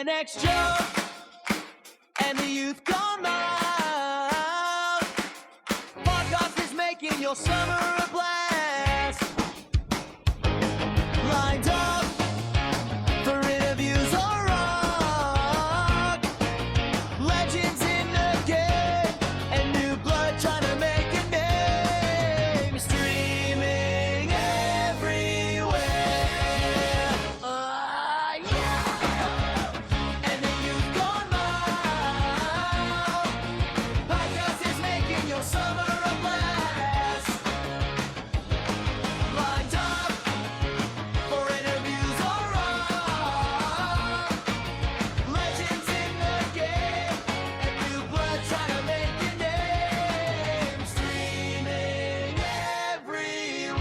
Next Joe and the youth gone wild. Podcast is making your summer a blast. Lined up for interviews or rock. Legends in the game and new blood trying to make a name. Streaming everywhere. Yeah. And the youth gone wild. Podcast is making your summer a blast. Lined up for interviews or rock. Legends in the game and new blood trying to make a name. Streaming everywhere.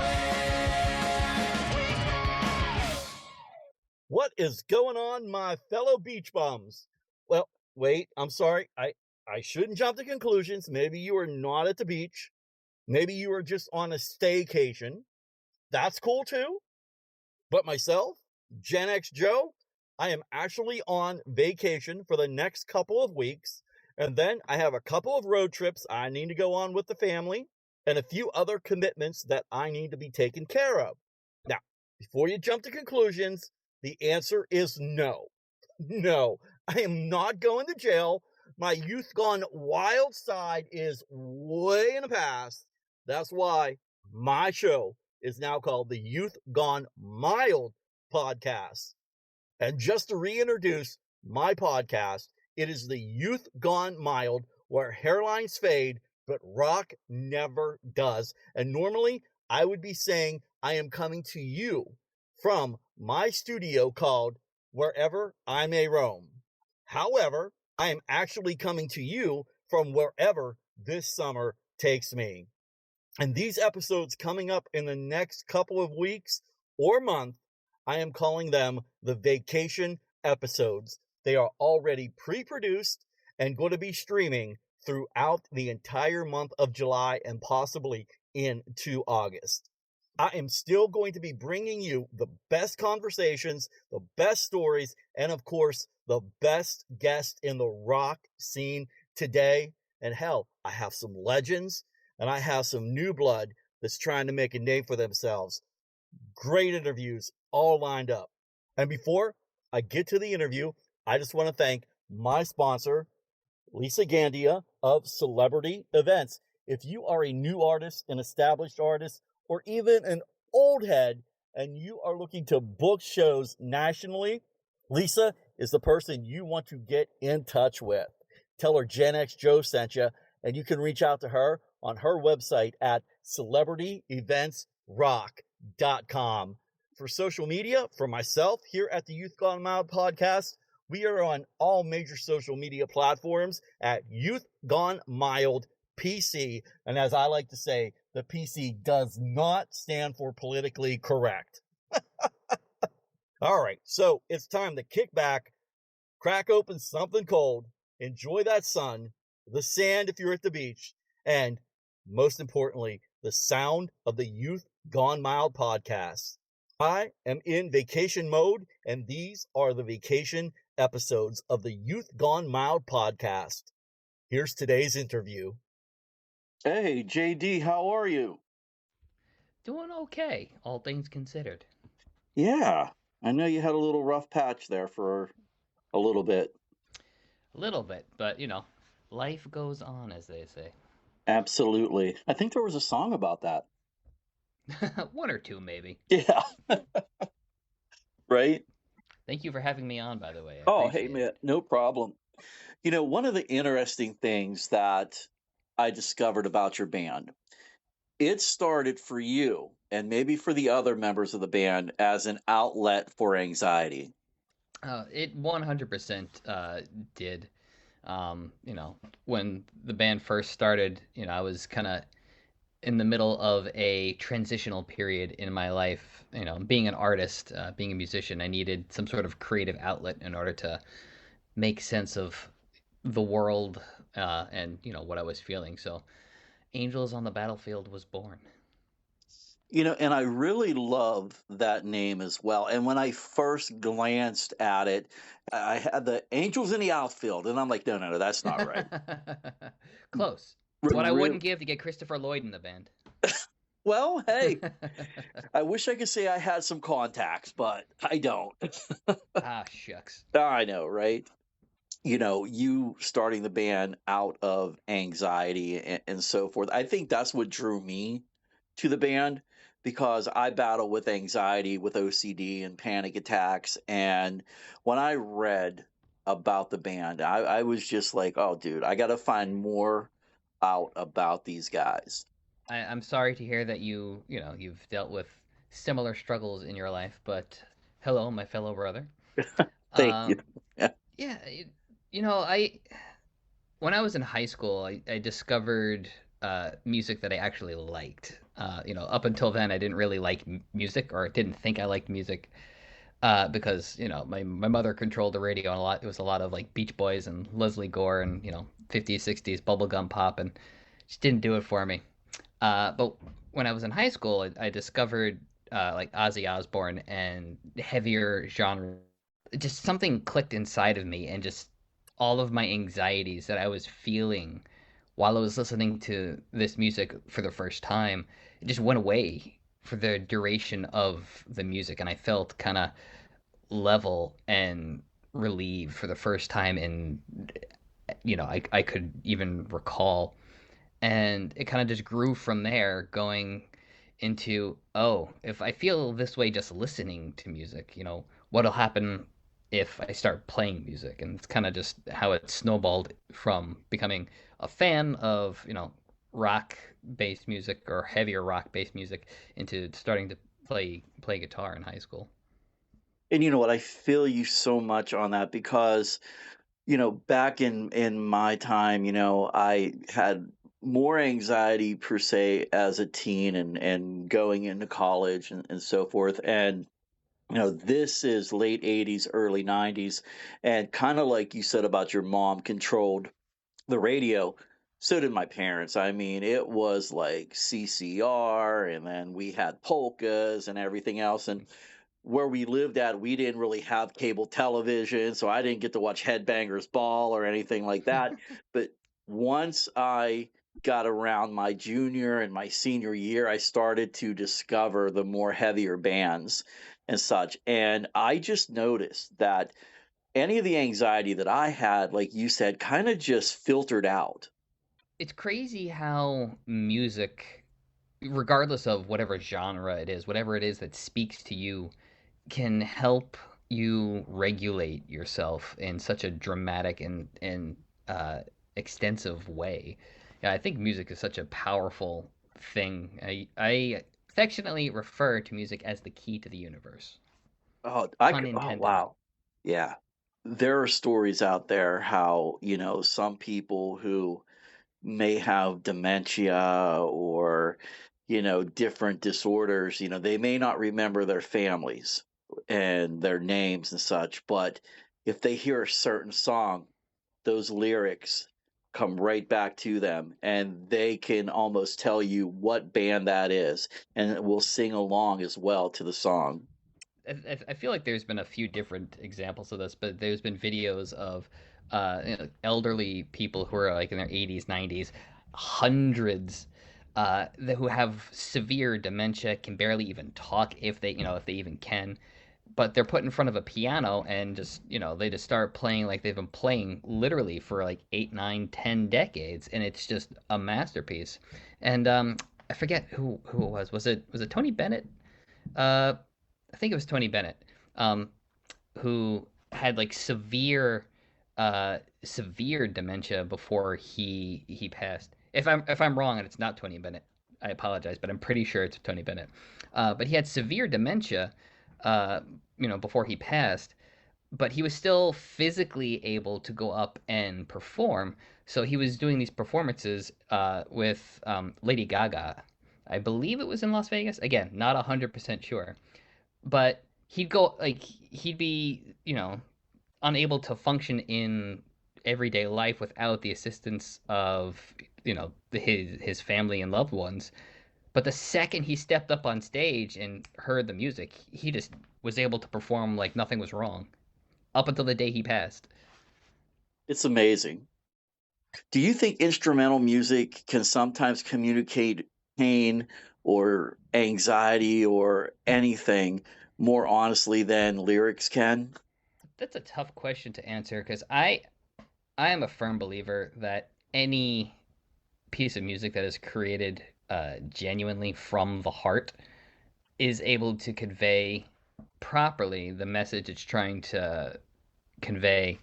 What is going on, my fellow beach bums? Well, wait, I'm sorry. I shouldn't jump to conclusions. Maybe you are not at the beach. Maybe you are just on a staycation. That's cool too. But myself, Gen X Joe, I am actually on vacation for the next couple of weeks. And then I have a couple of road trips I need to go on with the family and a few other commitments that I need to be taken care of. Now, before you jump to conclusions, the answer is no. No, I am not going to jail. My youth gone wild side is way in the past. That's why my show is now called the Youth Gone Mild Podcast. And just to reintroduce my podcast, it is the Youth Gone Mild, where hairlines fade, but rock never does. And normally I would be saying I am coming to you from my studio called Wherever I May Roam. However, I am actually coming to you from wherever this summer takes me. And these episodes coming up in the next couple of weeks or month, I am calling them the vacation episodes. They are already pre-produced and going to be streaming throughout the entire month of July and possibly into August. I am still going to be bringing you the best conversations, the best stories, and of course, the best guest in the rock scene today. And hell, I have some legends and I have some new blood that's trying to make a name for themselves. Great interviews all lined up. And before I get to the interview, I just want to thank my sponsor, Lisa Gandia of Celebrity Events. If you are a new artist, an established artist, or even an old head, and you are looking to book shows nationally, Lisa is the person you want to get in touch with. Tell her Gen X Joe sent you, and you can reach out to her on her website at celebrityeventsrock.com. For social media, for myself here at the Youth Gone Mild podcast, we are on all major social media platforms at Youth Gone Mild PC. And as I like to say, the PC does not stand for politically correct. All right, so it's time to kick back, crack open something cold, enjoy that sun, the sand if you're at the beach, and most importantly, the sound of the Youth Gone Mild podcast. I am in vacation mode, and these are the vacation episodes of the Youth Gone Mild podcast. Here's today's interview. Hey, JD, how are you? Doing okay, all things considered. Yeah, I know you had a little rough patch there for a little bit. A little bit, but life goes on, as they say. Absolutely. I think there was a song about that. One or two, maybe. Yeah. Right? Thank you for having me on, by the way. Oh, hey, man, no problem. One of the interesting things that I discovered about your band, it started for you and maybe for the other members of the band as an outlet for anxiety. It 100% did. When the band first started, I was kind of in the middle of a transitional period in my life. Being an artist, being a musician, I needed some sort of creative outlet in order to make sense of the world and what I was feeling. So Angels on the Battlefield was born. And I really love that name as well. And when I first glanced at it, I had the Angels in the outfield, and I'm like, no, no, no, that's not right. Close. It's R- what I real wouldn't give to get Christopher Lloyd in the band. well, hey, I wish I could say I had some contacts, but I don't. Ah, shucks. I know, right? You starting the band out of anxiety and so forth. I think that's what drew me to the band because I battle with anxiety, with OCD and panic attacks. And when I read about the band, I was just like, oh, dude, I got to find more out about these guys. I'm sorry to hear that you've dealt with similar struggles in your life, but hello, my fellow brother. Thank you. Um, yeah, I when I was in high school, I discovered music that I actually liked. Up until then, I didn't really like music, or didn't think I liked music, because my mother controlled the radio a lot. It was a lot of like Beach Boys and Leslie Gore and 50s, 60s bubblegum pop, and just didn't do it for me. But when I was in high school, I discovered like Ozzy Osbourne and heavier genre. Just something clicked inside of me, and just all of my anxieties that I was feeling while I was listening to this music for the first time, it just went away for the duration of the music, and I felt kind of level and relieved for the first time in I could even recall. And it kind of just grew from there, going into, oh, if I feel this way just listening to music, what'll happen if I start playing music? And it's kind of just how it snowballed from becoming a fan of rock based music, or heavier rock based music, into starting to play guitar in high school. And you know what? I feel you so much on that because back in my time, I had more anxiety per se as a teen and going into college and so forth. And this is late 80s, early 90s, and kind of like you said about your mom controlled the radio. So did my parents. I mean, it was like CCR, and then we had polkas and everything else. And where we lived at, we didn't really have cable television, so I didn't get to watch Headbangers Ball or anything like that. But once I got around my junior and my senior year, I started to discover the more heavier bands and such. And I just noticed that any of the anxiety that I had, like you said, kind of just filtered out. It's crazy how music, regardless of whatever genre it is, whatever it is that speaks to you, can help you regulate yourself in such a dramatic and uh, extensive way. Yeah, I think music is such a powerful thing. I affectionately refer to music as the key to the universe. Pun Oh, intended. wow. Yeah. There are stories out there how, some people who may have dementia or different disorders, they may not remember their families and their names and such, but if they hear a certain song, those lyrics come right back to them, and they can almost tell you what band that is, and will sing along as well to the song. I feel like there's been a few different examples of this, but there's been videos of elderly people who are like in their 80s, 90s, hundreds, who have severe dementia, can barely even talk, if they even can. But they're put in front of a piano, and just they just start playing like they've been playing literally for like 8, 9, 10 decades, and it's just a masterpiece. And I forget who it was. Was it Tony Bennett? Uh, I think it was Tony Bennett, um, who had like severe dementia before he passed. If I'm wrong and it's not Tony Bennett, I apologize, but I'm pretty sure it's Tony Bennett. But he had severe dementia, uh, before he passed, but he was still physically able to go up and perform. So he was doing these performances with Lady Gaga. I believe it was in Las Vegas. Again, not 100% sure, but he'd be unable to function in everyday life without the assistance of his family and loved ones. But the second he stepped up on stage and heard the music, he just was able to perform like nothing was wrong up until the day he passed. It's amazing. Do you think instrumental music can sometimes communicate pain or anxiety or anything more honestly than lyrics can? That's a tough question to answer because I am a firm believer that any piece of music that is created genuinely from the heart is able to convey properly the message it's trying to convey.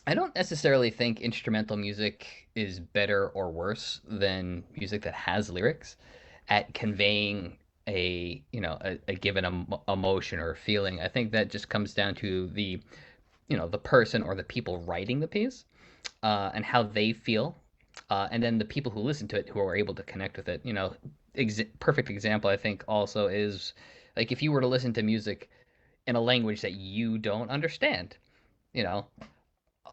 I don't necessarily think instrumental music is better or worse than music that has lyrics at conveying a given emotion or feeling. I think that just comes down to the person or the people writing the piece and how they feel, and then the people who listen to it who are able to connect with it. Perfect example I think also is like if you were to listen to music in a language that you don't understand. You know,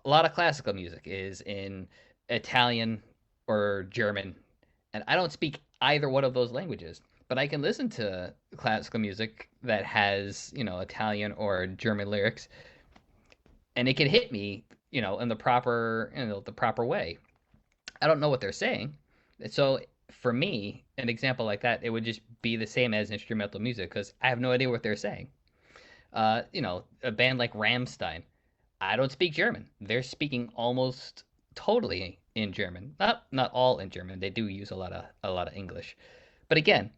a lot of classical music is in Italian or German, and I don't speak either one of those languages. But I can listen to classical music that has, Italian or German lyrics, and it can hit me, in the proper way. I don't know what they're saying. So for me, an example like that, it would just be the same as instrumental music because I have no idea what they're saying. A band like Ramstein, I don't speak German. They're speaking almost totally in German. Not all in German. They do use a lot of English. But again,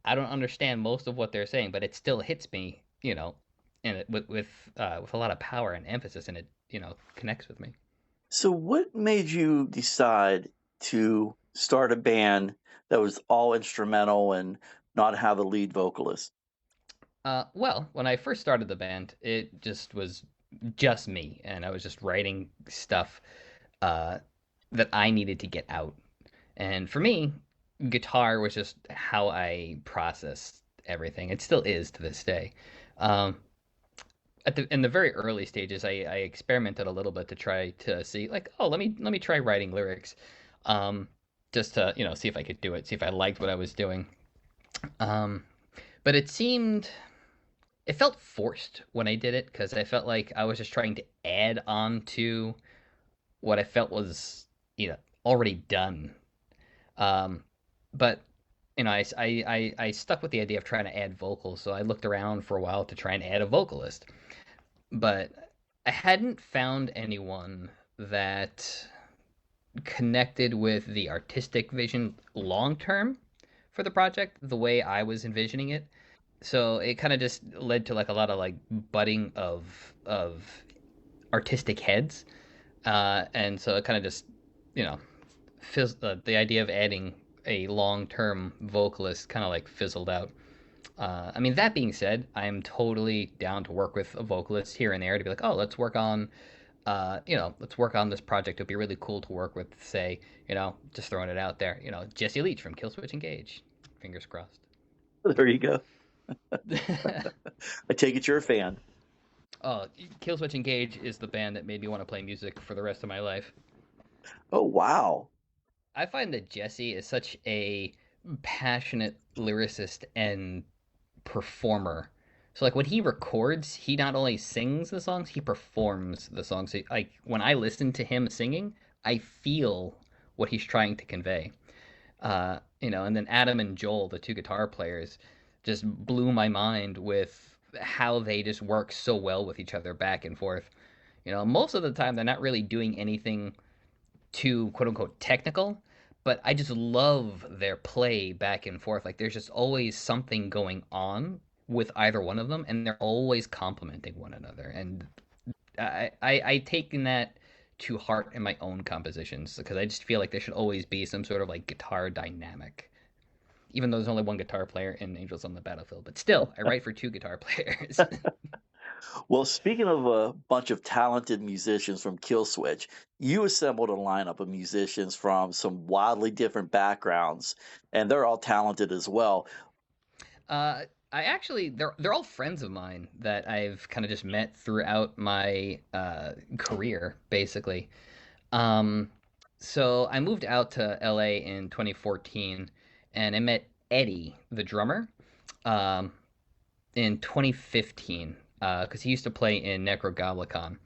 I don't understand most of what they're saying, but it still hits me, and with a lot of power and emphasis, and it connects with me. So, what made you decide to start a band that was all instrumental and not have a lead vocalist? Well, when I first started the band, it just was just me, and I was just writing stuff uh, that I needed to get out. And for me, guitar was just how I processed everything. It still is to this day. Um, in the very early stages, I experimented a little bit to try to see like, oh, let me try writing lyrics, um, just to see if I could do it, see if I liked what I was doing. Um, but it felt forced when I did it because I felt like I was just trying to add on to what I felt was already done. Um, but I stuck with the idea of trying to add vocals, so I looked around for a while to try and add a vocalist, but I hadn't found anyone that connected with the artistic vision long term for the project the way I was envisioning it. So it kind of just led to like a lot of like budding of artistic heads, and so it kind of just you know the idea of adding a long-term vocalist kind of like fizzled out. I mean, that being said, I'm totally down to work with a vocalist here and there to be like, oh, let's work on this project. It'd be really cool to work with, say, just throwing it out there, Jesse Leach from Killswitch Engage. Fingers crossed. There you go. I take it you're a fan. Oh, Killswitch Engage is the band that made me want to play music for the rest of my life. Oh, wow. I find that Jesse is such a passionate lyricist and performer. So like when he records, he not only sings the songs, he performs the songs. So, like when I listen to him singing, I feel what he's trying to convey. And then Adam and Joel, the two guitar players, just blew my mind with how they just work so well with each other back and forth. Most of the time they're not really doing anything too quote unquote technical, but I just love their play back and forth. Like there's just always something going on with either one of them, and they're always complimenting one another. And I taken that to heart in my own compositions because I just feel like there should always be some sort of like guitar dynamic. Even though there's only one guitar player in Angels on the Battlefield, but still, I write for two guitar players. Well, speaking of a bunch of talented musicians from Killswitch, you assembled a lineup of musicians from some wildly different backgrounds, and they're all talented as well. I actually they're all friends of mine that I've kind of just met throughout my career, basically. Um, so I moved out to LA in 2014, and I met Eddie, the drummer, um, in 2015 because he used to play in Necrogoblicon.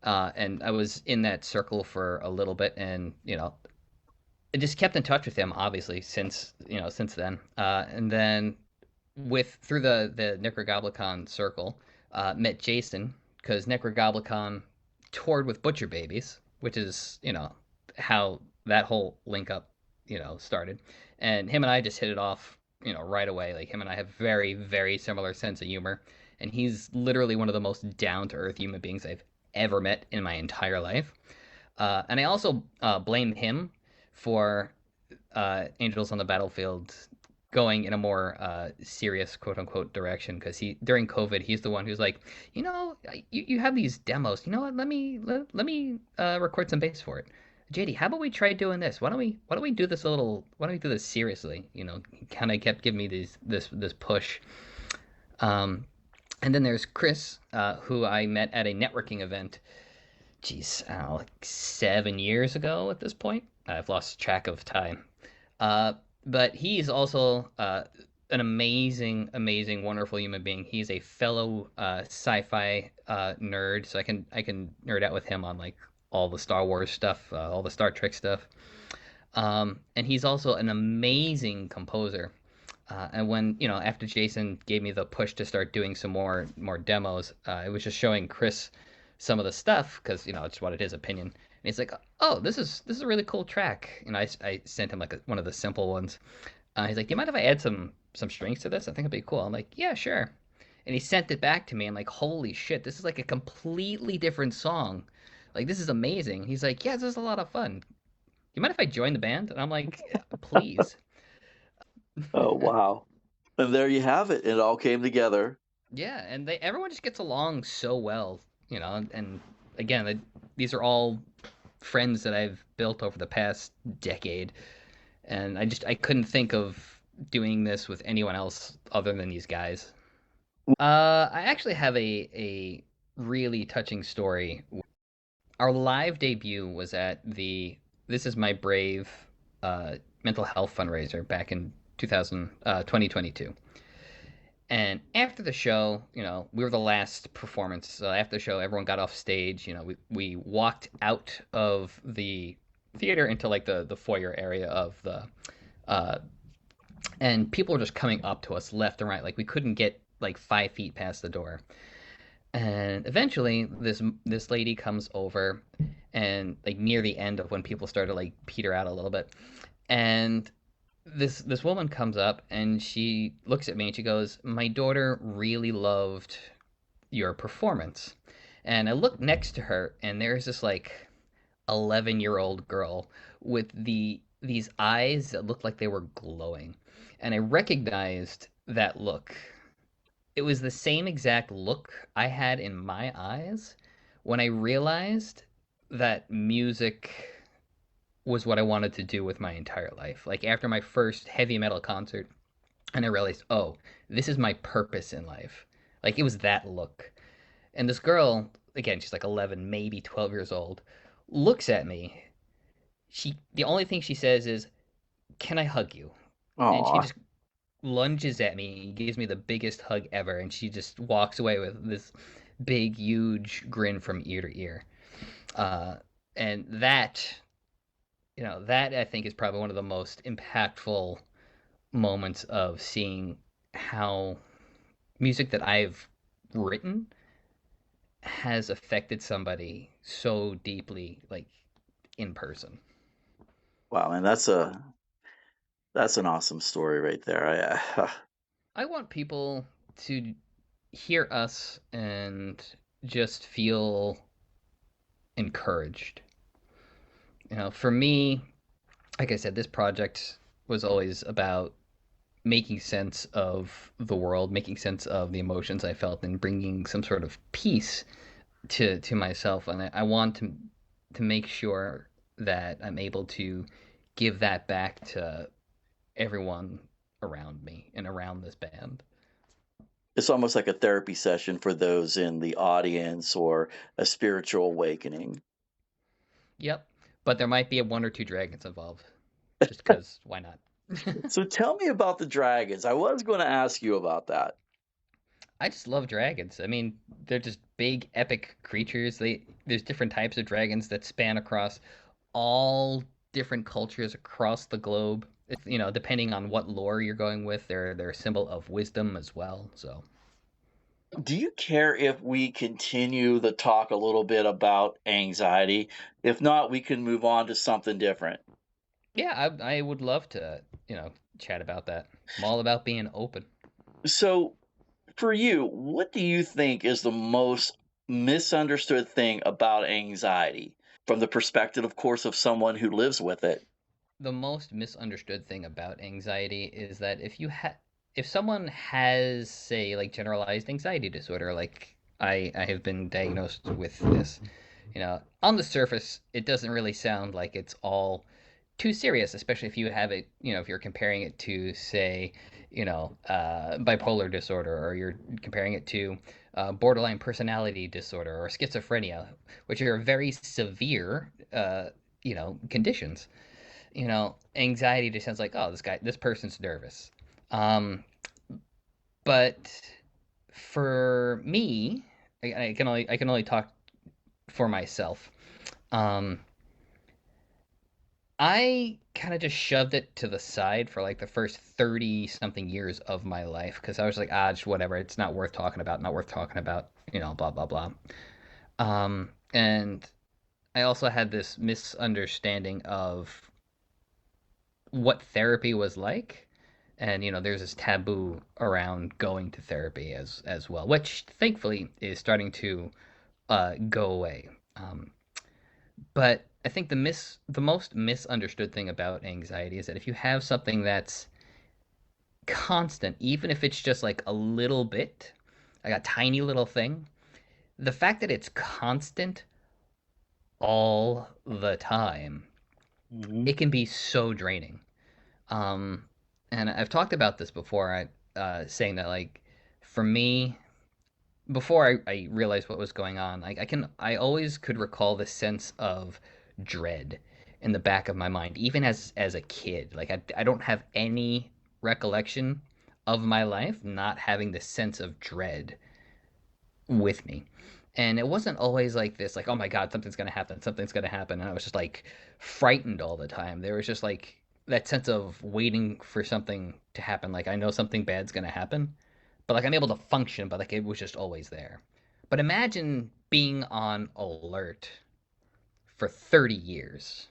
And I was in that circle for a little bit, and I just kept in touch with him, obviously, since then. And then through the Necrogoblicon circle, met Jason because Necrogoblicon toured with Butcher Babies, which is how that whole link up started. And him and I just hit it off right away. Like, him and I have very, very similar sense of humor, and he's literally one of the most down to earth human beings I've ever met in my entire life. And I also blame him for Angels on the Battlefield going in a more serious quote unquote direction, because during COVID he's the one who's like, you have these demos, what, let me record some bass for it. JD, how about we try doing this? Why don't we do this why don't we do this seriously? Kind of kept giving me this push. And then there's Chris, who I met at a networking event, geez, I don't know, like 7 years ago at this point. I've lost track of time. But he's also an amazing, amazing, wonderful human being. He's a fellow sci-fi nerd, so I can nerd out with him on like all the Star Wars stuff, all the Star Trek stuff. And he's also an amazing composer. And when after Jason gave me the push to start doing some more demos, I was just showing Chris some of the stuff because I just wanted his opinion. And he's like, "Oh, this is a really cool track." I sent him like one of the simple ones. He's like, "Do you mind if I add some strings to this? I think it'd be cool." I'm like, "Yeah, sure." And he sent it back to me. I'm like, "Holy shit, this is like a completely different song. Like, this is amazing." He's like, "Yeah, this is a lot of fun. Do you mind if I join the band?" And I'm like, "Please." Oh, wow. And there you have it. It all came together. Yeah, and everyone just gets along so well, and again, these are all friends that I've built over the past decade, and I couldn't think of doing this with anyone else other than these guys. I actually have a really touching story. Our live debut was at the This Is My Brave mental health fundraiser back in 2022. And after the show, we were the last performance. So after the show, everyone got off stage. We walked out of the theater into like the foyer area of and people were just coming up to us left and right. Like, we couldn't get like 5 feet past the door. And eventually, this lady comes over, and like near the end of when people started like peter out a little bit, and this woman comes up and she looks at me and she goes, "My daughter really loved your performance." And I look next to her, and there's this like 11-year-old girl with these eyes that looked like they were glowing. And I recognized that look. It was the same exact look I had in my eyes when I realized that music was what I wanted to do with my entire life. Like, after my first heavy metal concert, and I realized, oh, this is my purpose in life. Like, it was that look. And this girl, again, she's like 11, maybe 12 years old, looks at me. The only thing she says is, "Can I hug you?" And she Oh, just lunges at me, gives me the biggest hug ever, and she just walks away with this big, huge grin from ear to ear. And that I think is probably one of the most impactful moments of seeing how music that I've written has affected somebody so deeply, like, in person. wow, man, that's an awesome story right there. I want people to hear us and just feel encouraged. For me, like I said, this project was always about making sense of the world, making sense of the emotions I felt, and bringing some sort of peace to myself. And I want to make sure that I'm able to give that back to everyone around me and around this band. It's almost like a therapy session for those in the audience, or a spiritual awakening. Yep. But there might be one or two dragons involved. Just because, why not? So tell me about the dragons. I was going to ask you about that. I just love dragons. I mean, they're just big, epic creatures. There's different types of dragons that span across all different cultures across the globe. It's, depending on what lore you're going with, they're a symbol of wisdom as well. So Do you care if we continue the talk a little bit about anxiety? If not, we can move on to something different. yeah, I would love to, chat about that. I'm all about being open. So, for you, what do you think is the most misunderstood thing about anxiety from the perspective, of course, of someone who lives with it? The most misunderstood thing about anxiety is that if someone has, say, like generalized anxiety disorder, like I have been diagnosed with this, on the surface it doesn't really sound like it's all too serious, especially if you have it, if you're comparing it to, say, bipolar disorder, or you're comparing it to borderline personality disorder or schizophrenia, which are very severe, conditions. Anxiety just sounds like, oh, this person's nervous. Um, but for me, I can only talk for myself. Um, I kind of just shoved it to the side for like the first 30 something years of my life because I was like, just whatever. It's not worth talking about. Not worth talking about. Blah blah blah. And I also had this misunderstanding of what therapy was like, and there's this taboo around going to therapy as well, which thankfully is starting to go away. But I think the most misunderstood thing about anxiety is that if you have something that's constant, even if it's just like a little bit, like a tiny little thing, the fact that it's constant all the time, Hmm. it can be so draining. Um, and I've talked about this before. Saying that, like, for me, before I realized what was going on, like I always could recall the sense of dread in the back of my mind, even as a kid. Like I don't have any recollection of my life not having the sense of dread with me. And it wasn't always like this, like, oh my God, something's gonna happen, something's gonna happen. And I was just like frightened all the time. There was just like that sense of waiting for something to happen. Like I know something bad's gonna happen, but like I'm able to function, but like it was just always there. But imagine being on alert for 30 years.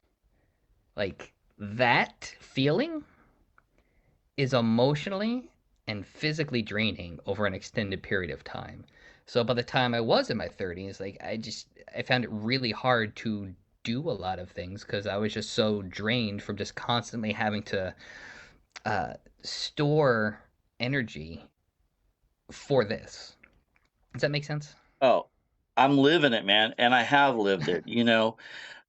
Like that feeling is emotionally and physically draining over an extended period of time. So by the time I was in my 30s, like I found it really hard to do a lot of things because I was just so drained from just constantly having to uh, store energy for this. Does that make sense? Oh, I'm living it, man, and I have lived it.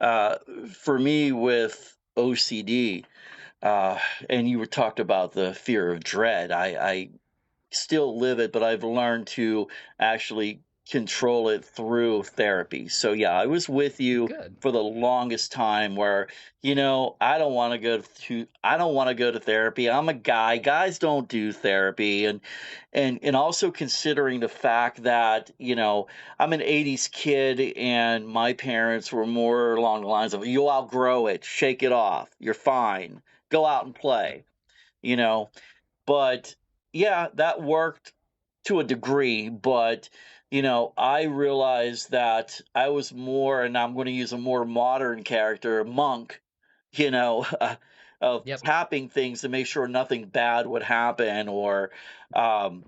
Uh, for me with OCD, uh, and you were talked about the fear of dread. I still live it, but I've learned to actually control it through therapy. So yeah, I was with you Good. for the longest time where, I don't want to go to therapy. I'm a guy. Guys don't do therapy. And also considering the fact that, I'm an 80s kid and my parents were more along the lines of you'll outgrow it, shake it off, you're fine. Go out and play, you know but yeah, that worked to a degree, but I realized that I was more, and I'm going to use a more modern character, monk, you know, of Yep. tapping things to make sure nothing bad would happen, or um,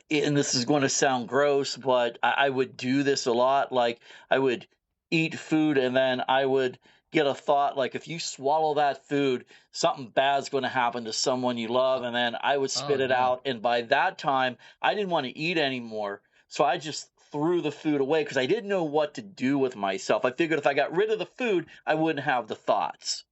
and this is going to sound gross, but I would do this a lot. Like I would eat food and then I would get a thought like if you swallow that food, something bad's going to happen to someone you love, and then I would Oh spit it no. out. And by that time, I didn't want to eat anymore, so I just threw the food away because I didn't know what to do with myself. I figured if I got rid of the food, I wouldn't have the thoughts.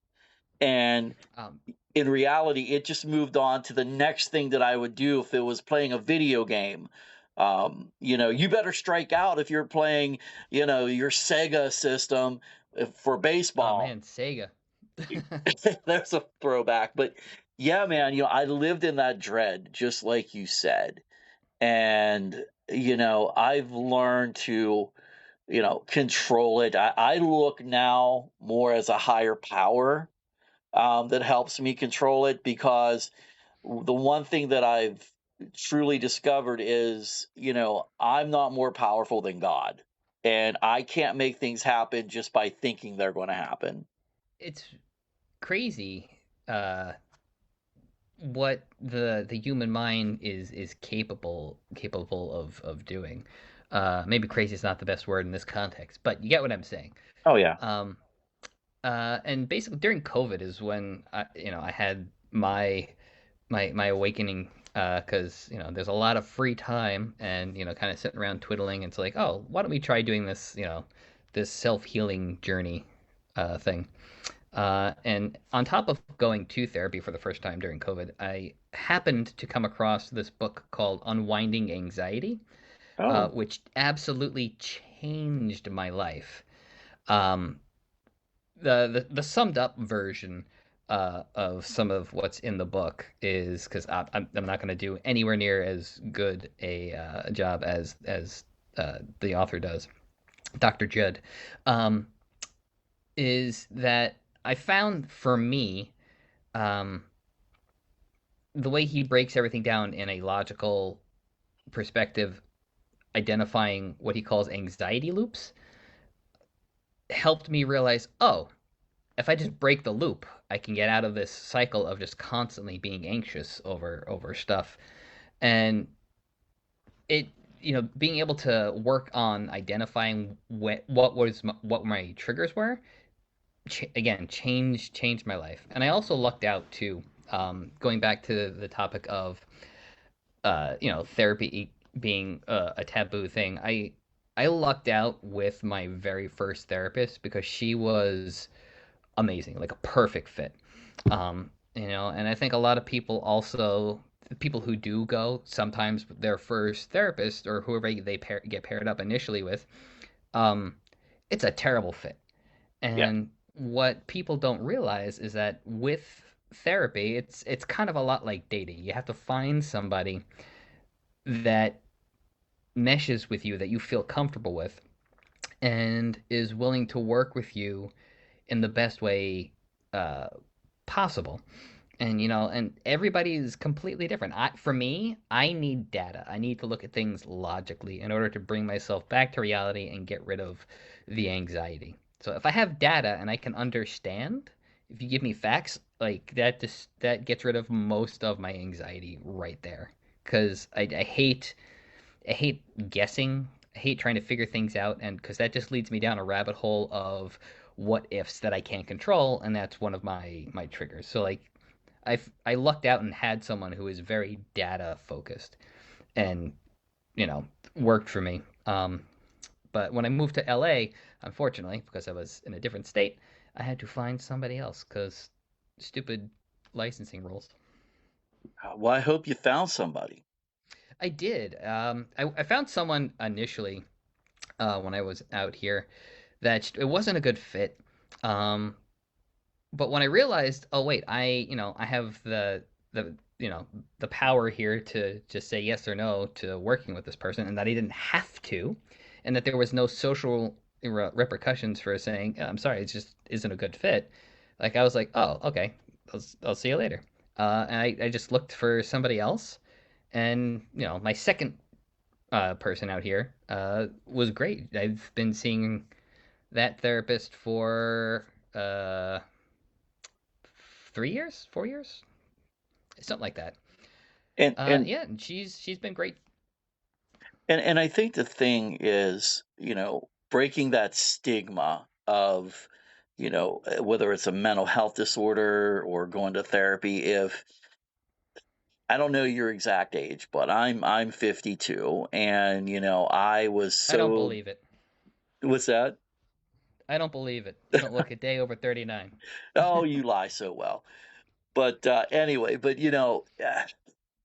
And Um, in reality, it just moved on to the next thing that I would do if it was playing a video game. You better strike out if you're playing, your Sega system for oh baseball. man, Sega. There's a throwback, but Yeah, man, I lived in that dread, just like you said. And, I've learned to, control it. I look now more as a higher power that helps me control it because the one thing that I've truly discovered is, I'm not more powerful than God. And I can't make things happen just by thinking they're going to happen. It's crazy uh, what the human mind is capable of doing. Maybe crazy is not the best word in this context, but you get what I'm saying. Oh, yeah. Um, and basically during COVID is when I had my awakening because there's a lot of free time and kind of sitting around twiddling. And it's like, oh, why don't we try doing this this self healing journey thing. And on top of going to therapy for the first time during COVID, I happened to come across this book called Unwinding Anxiety, Oh, which absolutely changed my life. Um, the summed up version of some of what's in the book is because I'm not going to do anywhere near as good a job as the author does, Dr. Judd. Um, is that I found for me um, the way he breaks everything down in a logical perspective, identifying what he calls anxiety loops, helped me realize, oh, if I just break the loop, I can get out of this cycle of just constantly being anxious over stuff. And it being able to work on identifying what my triggers were again changed my life. And I also lucked out too, going back to the topic of therapy being a taboo thing. I lucked out with my very first therapist because she was amazing, like a perfect fit. And I think a lot of people also, the people who do go, sometimes their first therapist or whoever they get paired up initially with, um, it's a terrible fit. yeah. And what people don't realize is that with therapy, it's kind of a lot like dating. You have to find somebody that meshes with you, that you feel comfortable with, and is willing to work with you in the best way uh, possible. And everybody is completely different. For me, I need data. I need to look at things logically in order to bring myself back to reality and get rid of the anxiety. So if I have data and I can understand, if you give me facts, like that gets rid of most of my anxiety right there. Because I hate guessing. I hate trying to figure things out, and because that just leads me down a rabbit hole of what ifs that I can't control, and that's one of my triggers. So like I lucked out and had someone who is very data focused and you know worked for me. But when I moved to LA, unfortunately, because I was in a different state, I had to find somebody else because stupid licensing rules. Well, I hope you found somebody. I did. I found someone initially when I was out here that it wasn't a good fit. Um, but when I realized, oh wait, I have the the power here to just say yes or no to working with this person, and that I didn't have to, and that there was no social repercussions for saying, I'm sorry, it just isn't a good fit. Like I was like, oh, okay, I'll see you later. And I just looked for somebody else, and my second person out here was great. I've been seeing that therapist for 3 years, 4 years, something like that. And and Yeah, and she's been great. and I think the thing is, breaking that stigma of, whether it's a mental health disorder or going to therapy. If I don't know your exact age, but I'm 52, and I was I don't so. believe it. What's that? I don't believe it. You don't look a day over 39. Oh, you lie so well. But anyway, but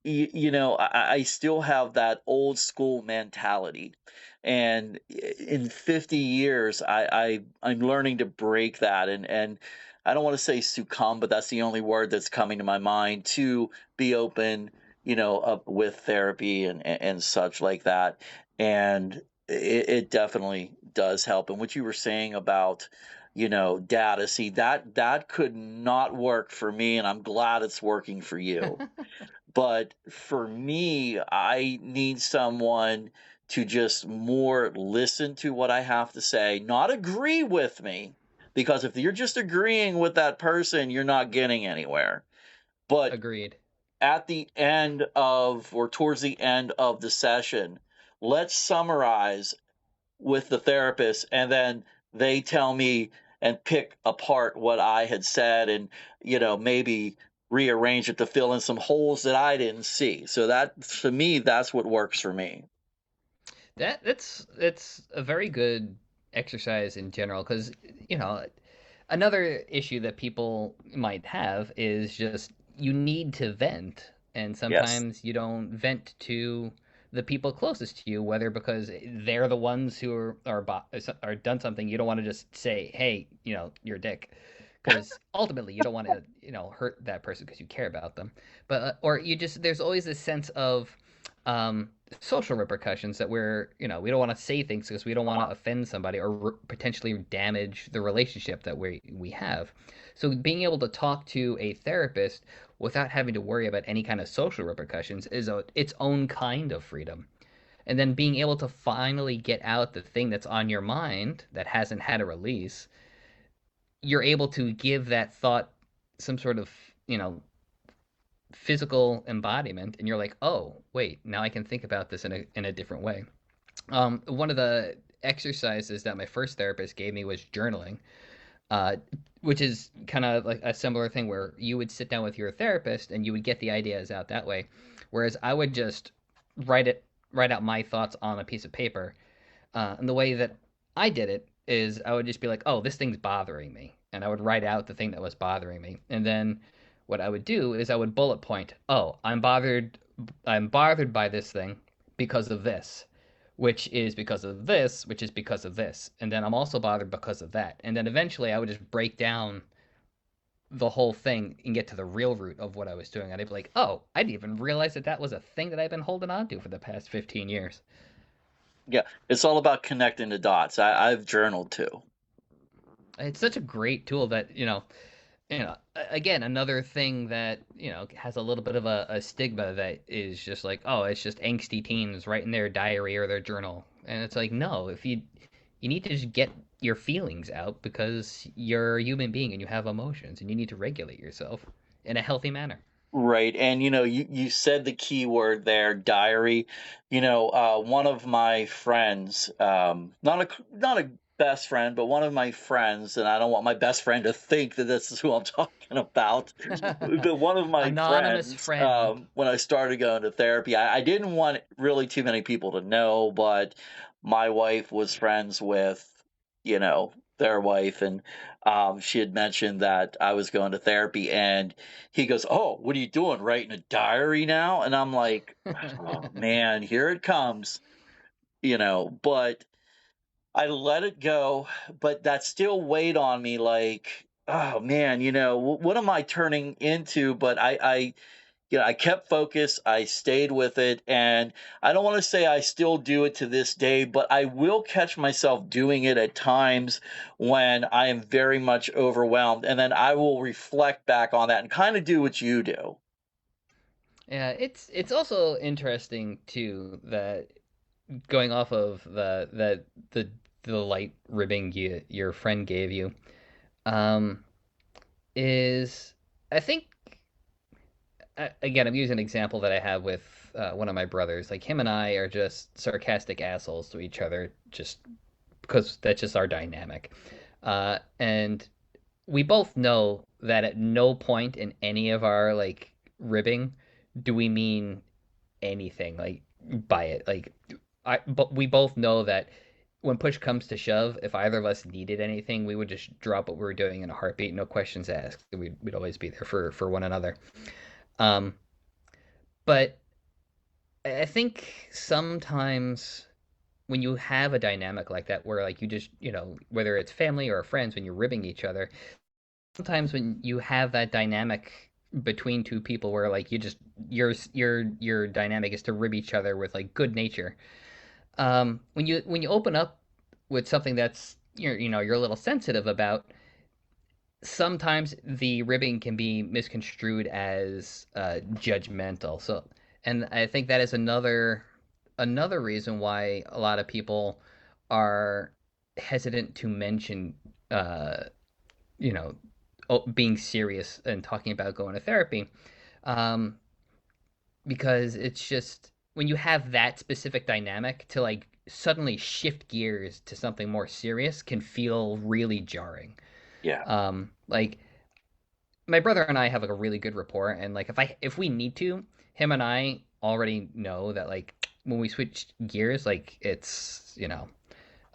I still have that old school mentality. And in 50 years, I'm learning to break that. And I don't want to say succumb, but that's the only word that's coming to my mind, to be open, up with therapy and such like that. And it definitely does help. And what you were saying about, data, see, that could not work for me, and I'm glad it's working for you. But for me, I need someone to just more listen to what I have to say, not agree with me, because if you're just agreeing with that person, you're not getting anywhere. But Agreed. at the end of, or towards the end of the session, let's summarize with the therapist, and then they tell me and pick apart what I had said, and maybe rearrange it to fill in some holes that I didn't see. So that, to me, that's what works for me. That's a very good exercise in general, because you know another issue that people might have is just you need to vent, and Yes. sometimes you don't vent to the people closest to you, whether because they're the ones who are done something. You don't want to just say, hey, you're a dick, because ultimately you don't want to hurt that person because you care about them. But or you just there's always this sense of um social repercussions that we don't want to say things because we don't want to offend somebody or potentially damage the relationship that we have. So being able to talk to a therapist without having to worry about any kind of social repercussions is its own kind of freedom. And then being able to finally get out the thing that's on your mind that hasn't had a release, you're able to give that thought some sort of, you know, physical embodiment, and you're like, oh wait, now I can think about this in a different way. One of the exercises that my first therapist gave me was journaling, uh, which is kind of like a similar thing where you would sit down with your therapist and you would get the ideas out that way, whereas I would just write it write out my thoughts on a piece of paper. And the way that I did it is I would just be like, oh, this thing's bothering me. And I would write out the thing that was bothering me. And then what I would do is I would bullet point, oh, I'm bothered by this thing because of this, which is because of this, which is because of this. And then I'm also bothered because of that. And then eventually I would just break down the whole thing and get to the real root of what I was doing. And I'd be like, oh, I didn't even realize that that was a thing that I've been holding on to for the past 15 years. Yeah, it's all about connecting the dots. I've journaled too. It's such a great tool that again, another thing that has a little bit of a stigma that is just like, oh, it's just angsty teens writing their diary or their journal. And it's like, no, if you need to just get your feelings out because you're a human being and you have emotions and you need to regulate yourself in a healthy manner. Right. And you said the key word there, diary. One of my friends, not a best friend, but one of my friends, and I don't want my best friend to think that this is who I'm talking about. But one of my Anonymous friends, friend. when I started going to therapy, I didn't want really too many people to know, but my wife was friends with, their wife, and she had mentioned that I was going to therapy, and he goes, "Oh, what are you doing? Writing a diary now?" And I'm like, "Oh man, here it comes." But I let it go, but that still weighed on me, like, oh man, what am I turning into? But I kept focused. I stayed with it, and I don't want to say I still do it to this day, but I will catch myself doing it at times when I am very much overwhelmed, and then I will reflect back on that and kind of do what you do. Yeah, it's also interesting too that going off of the light ribbing your friend gave you, um, is I think again I'm using an example that I have with one of my brothers. Like him and I are just sarcastic assholes to each other, just because that's just our dynamic. And we both know that at no point in any of our like ribbing do we mean anything like by it. But we both know that when push comes to shove, if either of us needed anything, we would just drop what we were doing in a heartbeat, no questions asked. We'd always be there for one another. Um, But I think sometimes when you have a dynamic like that where like you just, whether it's family or friends, when you're ribbing each other, sometimes when you have that dynamic between two people where like you just your dynamic is to rib each other with like good nature. When you open up with something that's you're a little sensitive about, sometimes the ribbing can be misconstrued as judgmental. So, and I think that is another reason why a lot of people are hesitant to mention, you know, being serious and talking about going to therapy, um, because it's just when you have that specific dynamic to like suddenly shift gears to something more serious can feel really jarring. Yeah. Like my brother and I have like a really good rapport, and like if we need to, him and I already know that like when we switch gears, like it's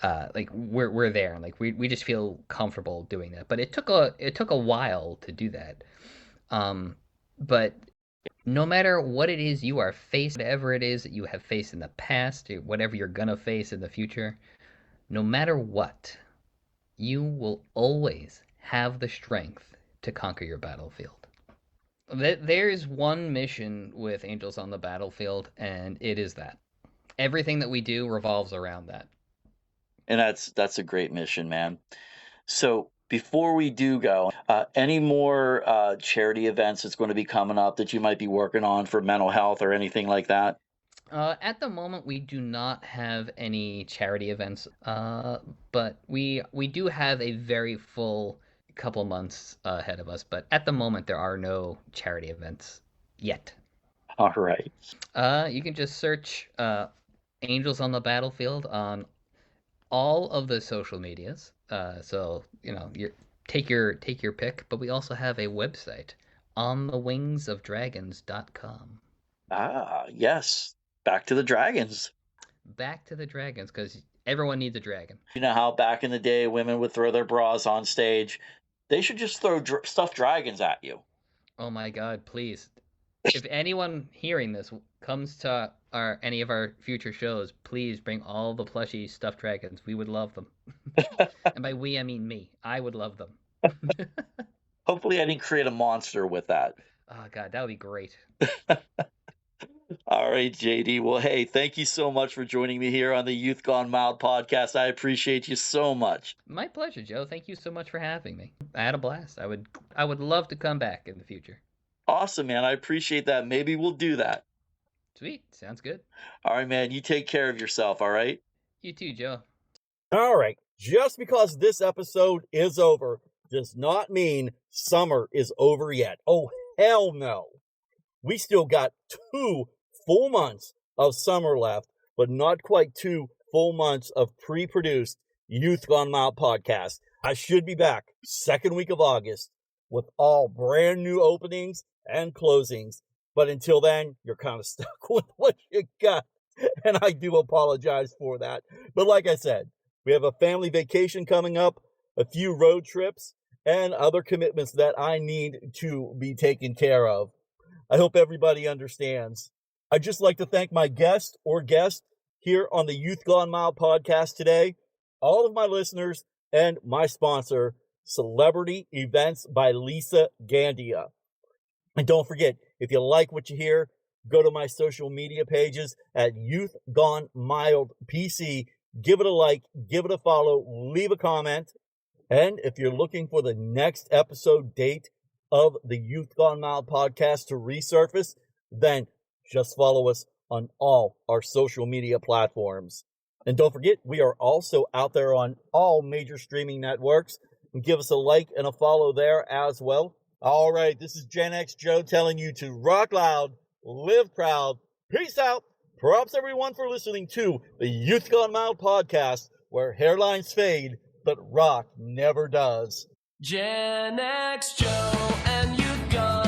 like we're there, and like we just feel comfortable doing that. But it took a while to do that. But no matter what it is you are faced, whatever it is that you have faced in the past, or whatever you're gonna face in the future, no matter what, you will always have the strength to conquer your battlefield. There's one mission with Angels on the Battlefield, and it is that. Everything that we do revolves around that. And that's a great mission, man. So before we do go, any more charity events that's going to be coming up that you might be working on for mental health or anything like that? At the moment, we do not have any charity events, but we do have a very full couple months ahead of us. But at the moment, there are no charity events yet. All right. You can just search Angels on the Battlefield on all of the social medias. So you take your pick. But we also have a website, onthewingsofdragons.com. Ah, yes. Back to the dragons. Back to the dragons, because everyone needs a dragon. You know how back in the day women would throw their bras on stage? They should just throw stuffed dragons at you. Oh my God, please. If anyone hearing this comes to any of our future shows, please bring all the plushy stuffed dragons. We would love them. And by we, I mean me. I would love them. Hopefully I didn't create a monster with that. Oh God, that would be great. All right, JD. Well, hey, thank you so much for joining me here on the Youth Gone Mild podcast. I appreciate you so much. My pleasure, Joe. Thank you so much for having me. I had a blast. I would love to come back in the future. Awesome, man. I appreciate that. Maybe we'll do that. Sweet. Sounds good. All right, man. You take care of yourself, all right? You too, Joe. All right. Just because this episode is over does not mean summer is over yet. Oh, hell no. We still got 2 full months of summer left, but not quite 2 full months of pre-produced Youth Gone Mild podcast. I should be back second week of August with all brand new openings and closings. But until then, you're kind of stuck with what you got. And I do apologize for that. But like I said, we have a family vacation coming up, a few road trips, and other commitments that I need to be taken care of. I hope everybody understands. I'd just like to thank my guest here on the Youth Gone Mild podcast today, all of my listeners, and my sponsor, Celebrity Events by Lisa Gandia. And don't forget, if you like what you hear, go to my social media pages at Youth Gone Mild PC. Give it a like, give it a follow, leave a comment. And if you're looking for the next episode date of the Youth Gone Mild podcast to resurface, then just follow us on all our social media platforms. And don't forget, we are also out there on all major streaming networks. And give us a like and a follow there as well. All right, this is Gen X Joe telling you to rock loud, live proud. Peace out. Props everyone for listening to the Youth Gone Mild podcast, where hairlines fade, but rock never does. Gen X Joe and Youth Gone